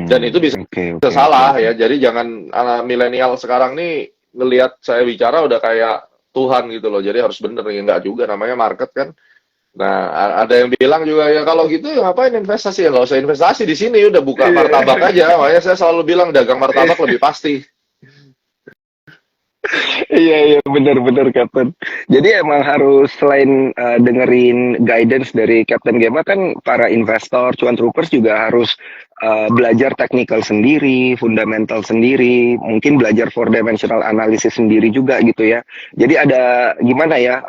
Dan itu bisa Oke, oke, oke, salah oke. ya. Jadi jangan anak milenial sekarang nih ngelihat saya bicara udah kayak Tuhan gitu loh. Jadi harus bener ya, enggak juga namanya market kan. Nah, ada yang bilang juga ya kalau gitu ya ngapain investasi ya nggak usah investasi di sini udah buka martabak Iya. aja. Makanya saya selalu bilang dagang martabak lebih pasti. Iya, iya, benar-benar Captain. Jadi emang harus selain dengerin guidance dari Captain Gema kan para investor, cuan troopers juga harus belajar technical sendiri, fundamental sendiri, mungkin belajar four dimensional analysis sendiri juga gitu ya. Jadi ada gimana ya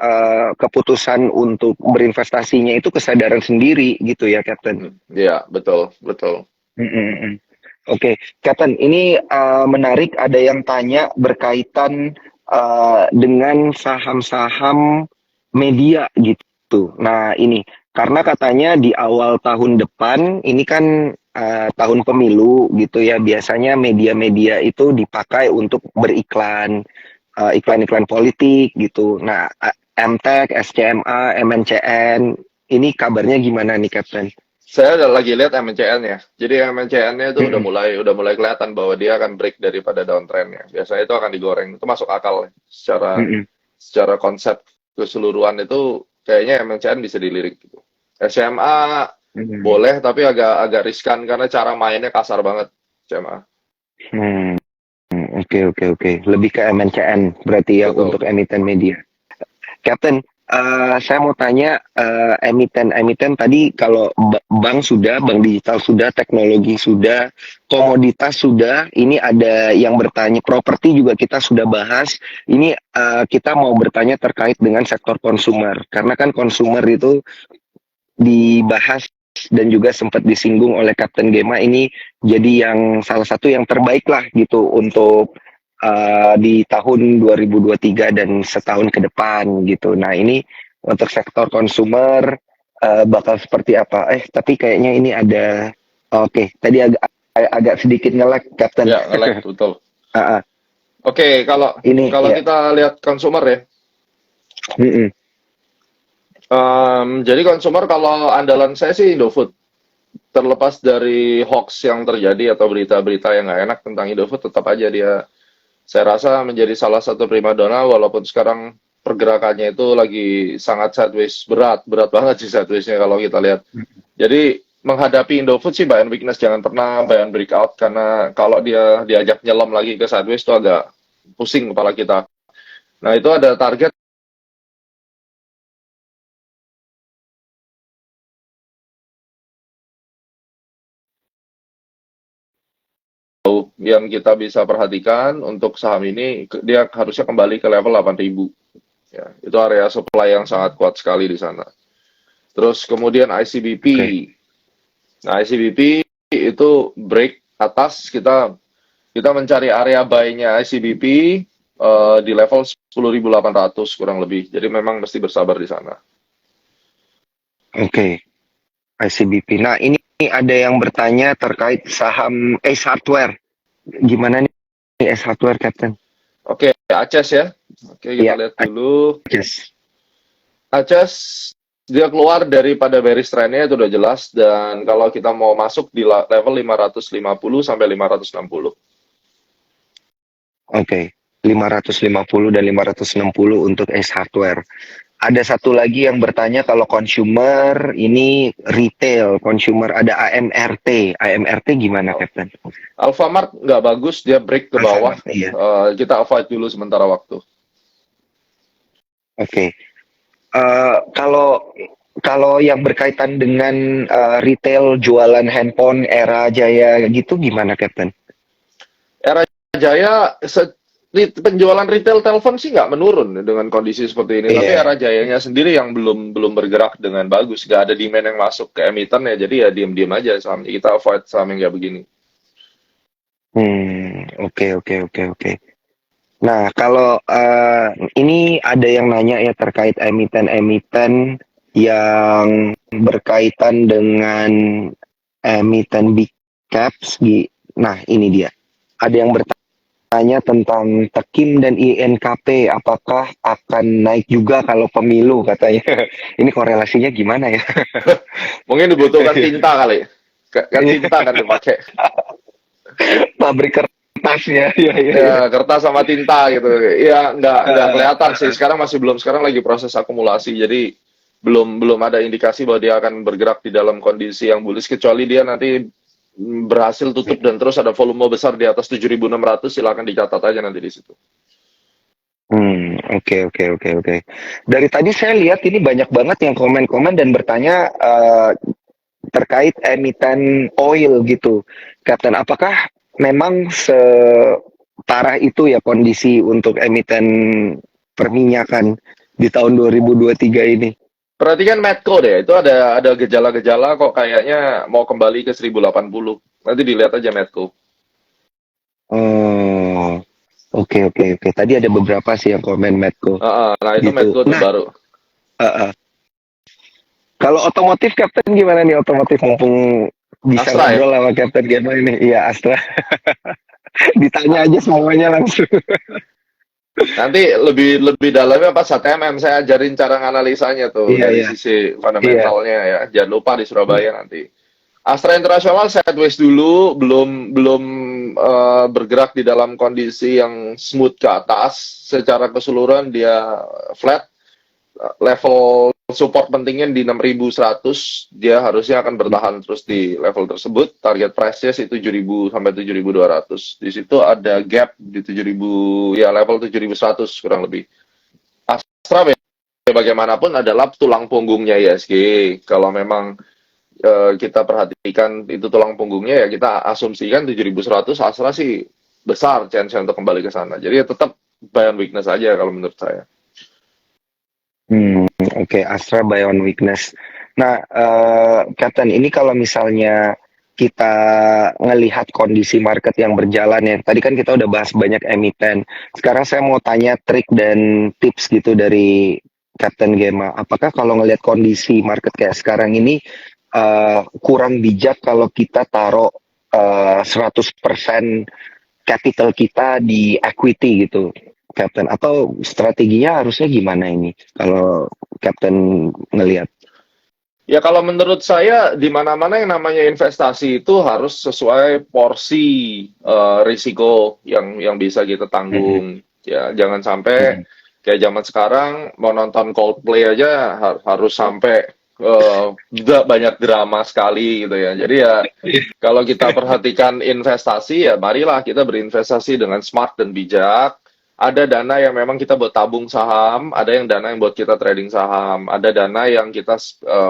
keputusan untuk berinvestasinya itu kesadaran sendiri gitu ya, Captain. Iya, betul, betul. Mm, mm, mm. Oke, Captain, ini menarik. Ada yang tanya berkaitan dengan saham-saham media gitu. Nah, ini karena katanya di awal tahun depan, ini kan tahun pemilu gitu ya. Biasanya media-media itu dipakai untuk beriklan, iklan-iklan politik gitu. Nah, MTEK, SCMA, MNCN, ini kabarnya gimana nih, Captain? Saya udah lagi lihat MNCN ya. Jadi MNCN-nya itu Mm-mm, udah mulai kelihatan bahwa dia akan break daripada downtrend-nya. Biasanya itu akan digoreng. Itu masuk akal ya. mm-mm, Secara konsep keseluruhan itu kayaknya MNCN bisa dilirik gitu. SMA mm-mm. boleh tapi agak agak riskan karena cara mainnya kasar banget SMA. Hmm. Oke, oke, oke. Lebih ke MNCN berarti ya Betul. untuk emiten media. Captain, saya mau tanya emiten-emiten tadi kalau bank sudah, bank digital sudah, teknologi sudah, komoditas sudah. Ini ada yang bertanya properti juga kita sudah bahas. Ini kita mau bertanya terkait dengan sektor konsumer karena kan konsumer itu dibahas dan juga sempat disinggung oleh Kapten Gema ini jadi yang salah satu yang terbaik lah gitu untuk di tahun 2023 dan setahun ke depan gitu. Nah ini untuk sektor konsumer bakal seperti apa? Tapi kayaknya ini ada oke tadi agak sedikit nge-lag Kapten. Ya, nge-lag betul. Ah, ah, Oke, kalau ini kalau ya. kita lihat konsumer ya. Mm-mm. Jadi konsumer kalau andalan saya sih Indofood. Terlepas dari hoax yang terjadi atau berita-berita yang nggak enak tentang Indofood, tetap aja dia saya rasa menjadi salah satu primadona walaupun sekarang pergerakannya itu lagi sangat sideways, berat banget sih sidewaysnya kalau kita lihat. Jadi menghadapi Indofood sih buy and weakness jangan pernah buy and breakout karena kalau dia diajak nyelam lagi ke sideways itu agak pusing kepala kita. Nah itu ada target yang kita bisa perhatikan untuk saham ini dia harusnya kembali ke level 8.000 ya. Itu area supply yang sangat kuat sekali di sana. Terus kemudian ICBP. Oke. Nah, ICBP itu break atas kita kita mencari area buy-nya ICBP di level 10.800 kurang lebih. Jadi memang mesti bersabar di sana. Oke. ICBP. Nah, ini ada yang bertanya terkait saham Ace Hardware. Gimana nih Ace Hardware, Captain? Oke, Aces ya. Oke, kita Iya, lihat dulu. yes. Aces dia keluar daripada bearish trend-nya itu udah jelas dan kalau kita mau masuk di level 550 sampai 560. Oke. 550 dan 560 untuk Ace Hardware. Ada satu lagi yang bertanya kalau consumer ini retail, consumer ada AMRT. AMRT gimana, Captain? Alfamart nggak bagus, dia break ke bawah. Alfamart, iya. Kita avoid dulu sementara waktu. Oke. Kalau kalau yang berkaitan dengan retail jualan handphone era Jaya gitu gimana, Captain? Era Jaya penjualan retail telepon sih nggak menurun dengan kondisi seperti ini, tapi era Iya. Jayanya sendiri yang belum belum bergerak dengan bagus, nggak ada demand yang masuk ke emiten ya, jadi ya diem-diem aja sahamnya. Kita avoid saham yang kayak begini. Oke, oke, oke, oke. Nah, kalau ini ada yang nanya ya terkait emiten-emiten yang berkaitan dengan emiten big caps. Nah, ini dia. Ada yang bertanya tentang Tekim dan INKP, apakah akan naik juga kalau pemilu katanya. Ini korelasinya gimana ya? Mungkin dibutuhkan tinta kali, kan tinta kan dipakai. pabrik kertasnya, ya, ya, ya. Ya, kertas sama tinta gitu. Ya, nggak kelihatan sih. Sekarang masih belum. Sekarang lagi proses akumulasi. Jadi belum belum ada indikasi bahwa dia akan bergerak di dalam kondisi yang bullish kecuali dia nanti berhasil tutup dan terus ada volume besar di atas 7.600, silakan dicatat aja nanti di situ. Oke, oke, oke, oke. Dari tadi saya lihat ini banyak banget yang komen-komen dan bertanya terkait emiten oil gitu, Captain. Apakah memang separah itu ya kondisi untuk emiten perminyakan di tahun 2023 ini? Perhatikan Medco deh, itu ada gejala-gejala kok kayaknya mau kembali ke 1080. Nanti dilihat aja Medco. Oh, oke, oke, oke. Tadi ada beberapa sih yang komen Medco Nah, itu gitu. Medco tuh Nah, baru. uh, uh. Kalau otomotif Captain gimana nih otomotif mumpung bisa Astra ya. ngobrol sama Captain Gema ini? Iya, Astra. Ditanya aja semuanya langsung. Nanti lebih lebih dalamnya pas HTMM saya ajarin cara nganalisanya tuh Iya, dari iya, sisi iya. fundamentalnya ya. Jangan lupa di Surabaya nanti. Astra Internasional sideways dulu, belum belum bergerak di dalam kondisi yang smooth ke atas. Secara keseluruhan dia flat. Level support pentingnya di 6.100, dia harusnya akan bertahan terus di level tersebut. Target price-nya sih 7.000 sampai 7.200. Di situ ada gap di 7.000, ya level 7.100 kurang lebih. Astra bagaimanapun adalah tulang punggungnya ISG. Kalau memang kita perhatikan itu tulang punggungnya, ya kita asumsikan 7.100 Astra sih besar chance untuk kembali ke sana. Jadi ya tetap buy on weakness aja kalau menurut saya. Oke, Astra buy on weakness. Nah, Captain, ini kalau misalnya kita ngelihat kondisi market yang berjalan ya, tadi kan kita udah bahas banyak emiten. Sekarang saya mau tanya trik dan tips gitu dari Captain Gema. Apakah kalau ngelihat kondisi market kayak sekarang ini kurang bijak kalau kita taruh 100% capital kita di equity gitu, Captain? Atau strateginya harusnya gimana ini kalau Captain ngelihat? Ya kalau menurut saya di mana-mana yang namanya investasi itu harus sesuai porsi risiko yang bisa kita Mhm, tanggung. Ya jangan sampai mhm, kayak zaman sekarang mau nonton Coldplay aja harus sampai banyak drama sekali gitu ya. Jadi ya kalau kita perhatikan investasi, ya marilah kita berinvestasi dengan smart dan bijak. Ada dana yang memang kita buat tabung saham, ada yang dana yang buat kita trading saham, ada dana yang kita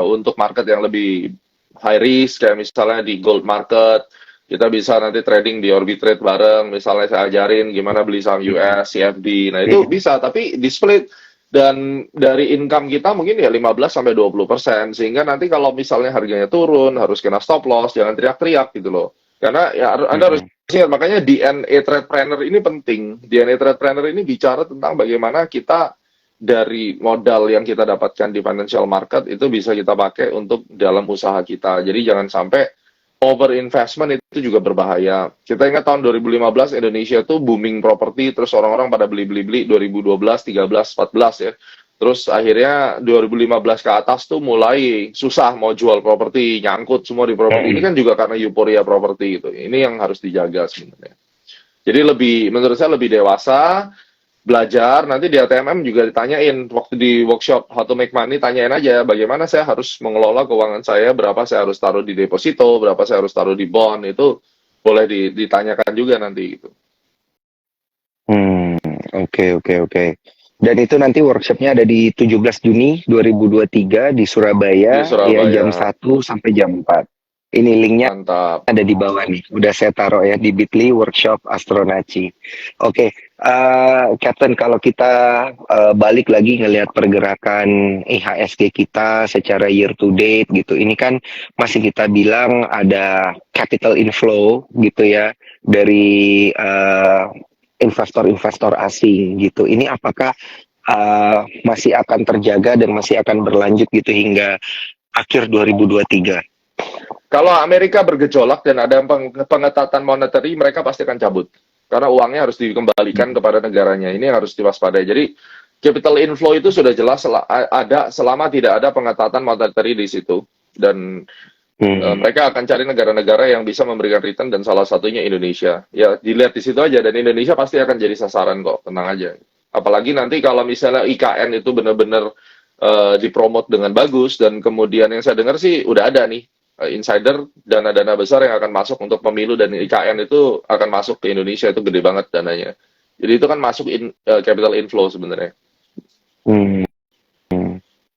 untuk market yang lebih high risk, kayak misalnya di gold market, kita bisa nanti trading di Orbitrade bareng, misalnya saya ajarin gimana beli saham US, CFD, nah itu mhm, bisa, tapi di split dan dari income kita mungkin ya 15-20%, sehingga nanti kalau misalnya harganya turun, harus kena stop loss, jangan teriak-teriak gitu loh. Karena ya Anda harus mhm, ingat, makanya DNA Trade Planner ini penting. DNA Trade Planner ini bicara tentang bagaimana kita dari modal yang kita dapatkan di financial market itu bisa kita pakai untuk dalam usaha kita. Jadi jangan sampai over investment itu juga berbahaya. Kita ingat tahun 2015 Indonesia tuh booming properti, terus orang-orang pada beli-beli-beli 2012, 13, 14 ya. Terus akhirnya 2015 ke atas tuh mulai susah mau jual properti, nyangkut semua di properti. Ini mhm. kan juga karena euforia properti gitu. Ini yang harus dijaga sebenarnya. Jadi lebih, menurut saya lebih dewasa, belajar. Nanti di ATMM juga ditanyain waktu di workshop How to Make Money, tanyain aja bagaimana saya harus mengelola keuangan saya, berapa saya harus taruh di deposito, berapa saya harus taruh di bond, itu boleh ditanyakan juga nanti gitu. Hmm, oke, oke, oke. Dan itu nanti workshopnya ada di 17 Juni 2023 di Di Surabaya ya Surabaya, jam 1 sampai jam 4. Ini linknya mantap. ada di bawah nih. Udah saya taruh ya di Bitly Workshop Astronaci. Oke, Captain, kalau kita balik lagi ngelihat pergerakan IHSG kita secara year to date gitu, ini kan masih kita bilang ada capital inflow gitu ya dari investor-investor asing gitu. Ini apakah masih akan terjaga dan masih akan berlanjut gitu hingga akhir 2023? Kalau Amerika bergejolak dan ada pengetatan monetary, mereka pasti akan cabut. Karena uangnya harus dikembalikan kepada negaranya. Ini yang harus diwaspadai. Jadi capital inflow itu sudah jelas ada selama tidak ada pengetatan monetary di situ. Dan Hmm. Mereka akan cari negara-negara yang bisa memberikan return dan salah satunya Indonesia. Ya, dilihat di situ aja dan Indonesia pasti akan jadi sasaran kok, tenang aja. Apalagi nanti kalau misalnya IKN itu benar-benar dipromot dengan bagus dan kemudian yang saya dengar sih udah ada nih insider dana-dana besar yang akan masuk untuk pemilu dan IKN itu akan masuk ke Indonesia itu gede banget dananya. Jadi itu kan masuk capital inflow sebenarnya. Hmm.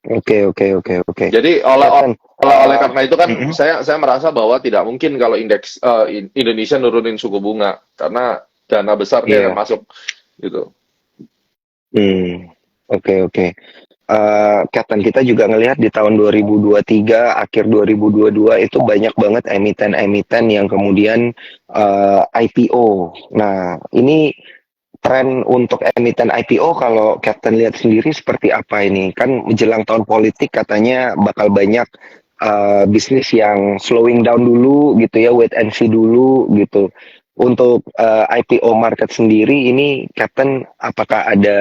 Oke, oke, oke, oke. Jadi Captain, oleh karena itu kan mm-mm. saya merasa bahwa tidak mungkin kalau indeks Indonesia nurunin suku bunga karena dana besar nih akan Iya. masuk gitu. Hmm. Oke, oke. Captain, kita juga ngelihat di tahun 2023, akhir 2022 itu banyak banget emiten-emiten yang kemudian IPO. Nah, ini tren untuk emiten IPO kalau Captain lihat sendiri seperti apa ini? Kan menjelang tahun politik katanya bakal banyak bisnis yang slowing down dulu gitu ya, wait and see dulu gitu. Untuk IPO market sendiri ini Captain apakah ada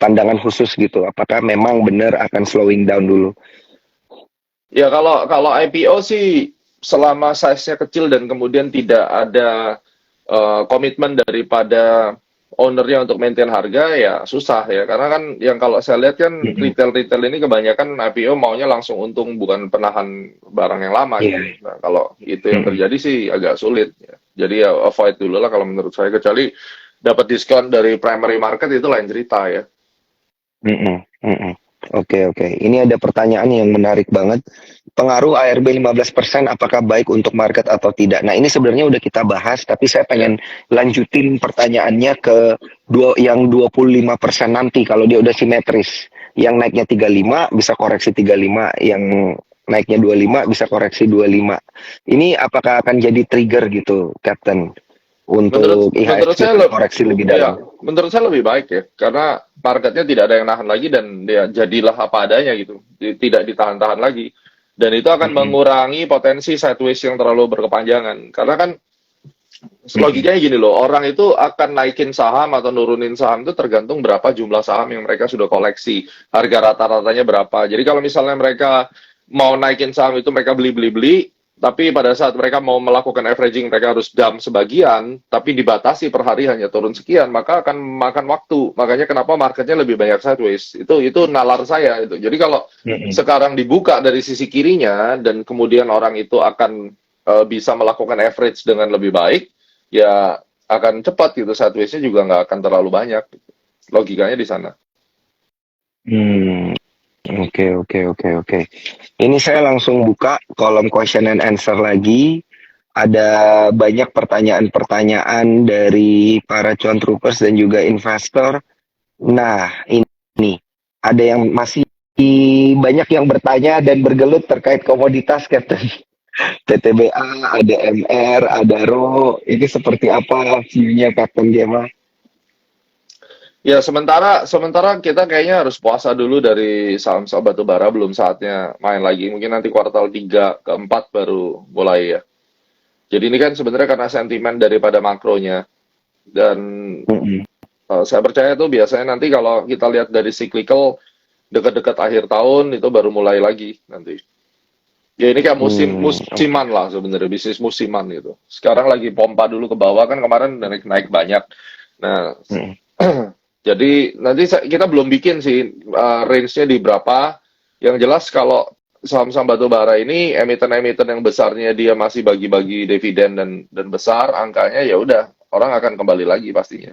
pandangan khusus gitu? Apakah memang benar akan slowing down dulu? Ya kalau kalau IPO sih selama size-nya kecil dan kemudian tidak ada komitmen daripada ownernya untuk maintain harga ya susah ya karena kan yang kalau saya lihat kan Mm-mm. retail ini kebanyakan IPO maunya langsung untung bukan penahan barang yang lama Iya. gitu. Nah kalau itu yang Mm-mm. terjadi sih agak sulit ya. Jadi ya avoid dulu lah kalau menurut saya kecuali dapat diskon dari primary market itu lain cerita ya. Mm-mm. Mm-mm. Oke, oke. Ini ada pertanyaan yang menarik banget. Pengaruh ARB 15% apakah baik untuk market atau tidak? Nah, ini sebenarnya udah kita bahas, tapi saya Ya. pengen lanjutin pertanyaannya ke yang 25% nanti kalau dia udah simetris. Yang naiknya 35 bisa koreksi 35, yang naiknya 25 bisa koreksi 25. Ini apakah akan jadi trigger gitu, Captain, untuk Menurut IHSG saya koreksi lebih ya dalam? menurut saya lebih baik ya karena marketnya tidak ada yang nahan lagi dan ya jadilah apa adanya gitu tidak ditahan-tahan lagi dan itu akan Mm-mm. mengurangi potensi sideways yang terlalu berkepanjangan karena kan Mm-mm. logikanya gini loh orang itu akan naikin saham atau nurunin saham itu tergantung berapa jumlah saham yang mereka sudah koleksi harga rata-ratanya berapa jadi kalau misalnya mereka mau naikin saham itu mereka beli tapi pada saat mereka mau melakukan averaging mereka harus dump sebagian tapi dibatasi per hari hanya turun sekian maka akan makan waktu makanya kenapa marketnya lebih banyak sideways itu nalar saya itu jadi kalau Mm-mm. sekarang dibuka dari sisi kirinya dan kemudian orang itu akan bisa melakukan average dengan lebih baik ya akan cepat gitu sideways-nya juga nggak akan terlalu banyak logikanya di sana. Hmm. Oke, oke, oke, oke. Ini saya langsung buka kolom question and answer lagi. Ada banyak pertanyaan-pertanyaan dari para cuan troopers dan juga investor. Nah, ini ada yang masih banyak yang bertanya dan bergelut terkait komoditas, Captain. TTBA, ada MR, ada RO. Ini seperti apa view-nya, Captain Gema? Ya sementara kita kayaknya harus puasa dulu dari saham-saham batubara belum saatnya main lagi. Mungkin nanti kuartal 3 ke 4 baru mulai ya. Jadi ini kan sebenarnya karena sentimen daripada makronya dan Mm-mm. saya percaya tuh biasanya nanti kalau kita lihat dari cyclical dekat-dekat akhir tahun itu baru mulai lagi nanti. Ya ini kayak Oke. musiman lah sebenarnya bisnis musiman gitu. Sekarang lagi pompa dulu ke bawah kan kemarin naik banyak. Nah, Mm-mm. jadi nanti kita belum bikin sih range-nya di berapa. Yang jelas kalau saham-saham batubara ini emiten-emiten yang besarnya dia masih bagi-bagi dividen dan besar angkanya ya udah orang akan kembali lagi pastinya.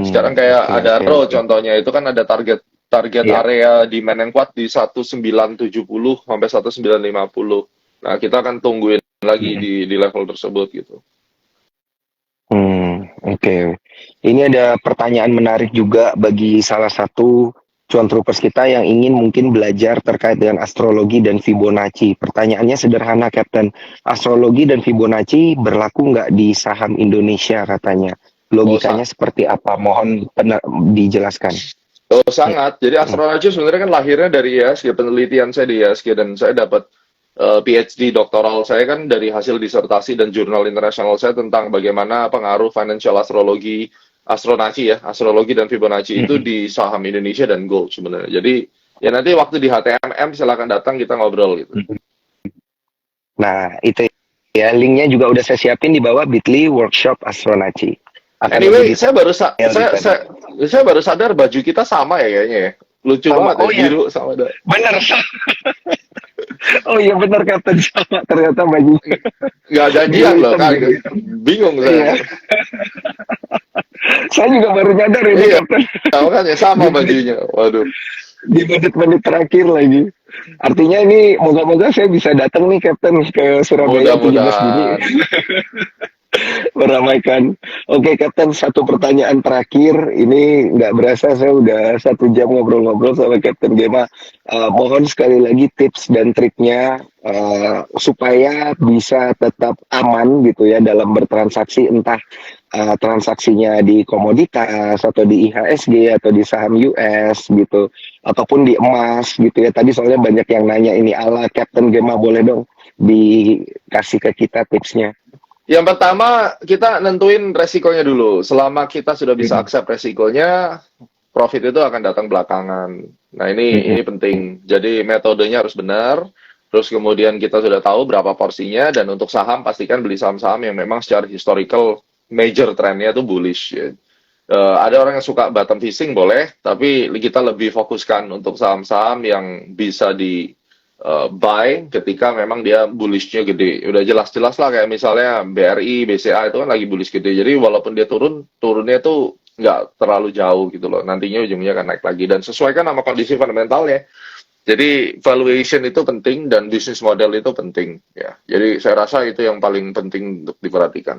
Sekarang kayak Oke, ada oke, RO oke. contohnya itu kan ada target target Iya. area demand yang kuat di 1970 sampai 1950. Nah, kita akan tungguin lagi Mm-mm. di level tersebut gitu. Oke. Ini ada pertanyaan menarik juga bagi salah satu cuan troopers kita yang ingin mungkin belajar terkait dengan astrologi dan Fibonacci. Pertanyaannya sederhana, Captain. Astrologi dan Fibonacci berlaku nggak di saham Indonesia katanya? Oh, Logikanya seperti apa? Mohon dijelaskan. oh sangat. Jadi astrologi sebenarnya kan lahirnya dari ISG, penelitian saya di ISG dan saya dapat PhD doktoral saya kan dari hasil disertasi dan jurnal internasional saya tentang bagaimana pengaruh financial astrologi, astronaci ya, astrologi dan Fibonacci itu Mm-mm. di saham Indonesia dan gold sebenarnya. Jadi ya nanti waktu di HTMM silakan datang kita ngobrol gitu. Nah, itu ya linknya juga udah saya siapin di bawah Bitly Workshop Astronaci. Akan lebih Anyway, detail di sana. saya baru sadar baju kita sama ya kayaknya ya. Lucu Sama, banget ya, oh ya, biru sama ada. bener. Oh iya bener Kapten, sama ternyata baju Nggak biru janjian loh hitam kan. biru hitam. Bingung saya. Iya, saya juga baru nyadar ini Iya, Kapten. kan ya Di sama menit bajunya. Waduh. di menit-menit terakhir lagi. Artinya ini moga-moga saya bisa datang nih Kapten ke Surabaya 17 Juni. Mudah-mudahan. Meramaikan. Oke, Kapten, satu pertanyaan terakhir. Ini nggak berasa saya udah 1 jam ngobrol-ngobrol sama Kapten Gema. Mohon sekali lagi tips dan triknya supaya bisa tetap aman gitu ya dalam bertransaksi, entah transaksinya di komoditas atau di IHSG atau di saham US gitu, ataupun di emas gitu ya. Tadi soalnya banyak yang nanya ini ala Kapten Gema, boleh dong dikasih ke kita tipsnya. Yang pertama, kita nentuin resikonya dulu. Selama kita sudah bisa Mhm, accept resikonya, profit itu akan datang belakangan. Nah, ini mhm, penting. Jadi metodenya harus benar. Terus kemudian kita sudah tahu berapa porsinya, dan untuk saham pastikan beli saham-saham yang memang secara historical major trendnya itu bullish ya. Ada orang yang suka bottom fishing boleh, tapi kita lebih fokuskan untuk saham-saham yang bisa di buy ketika memang dia bullishnya gede. Udah jelas-jelas lah kayak misalnya BRI, BCA itu kan lagi bullish gede. Jadi walaupun dia turun, turunnya tuh nggak terlalu jauh gitu loh. Nantinya ujungnya akan naik lagi dan sesuaikan sama kondisi fundamentalnya. Jadi valuation itu penting dan bisnis model itu penting ya. Jadi saya rasa itu yang paling penting untuk diperhatikan.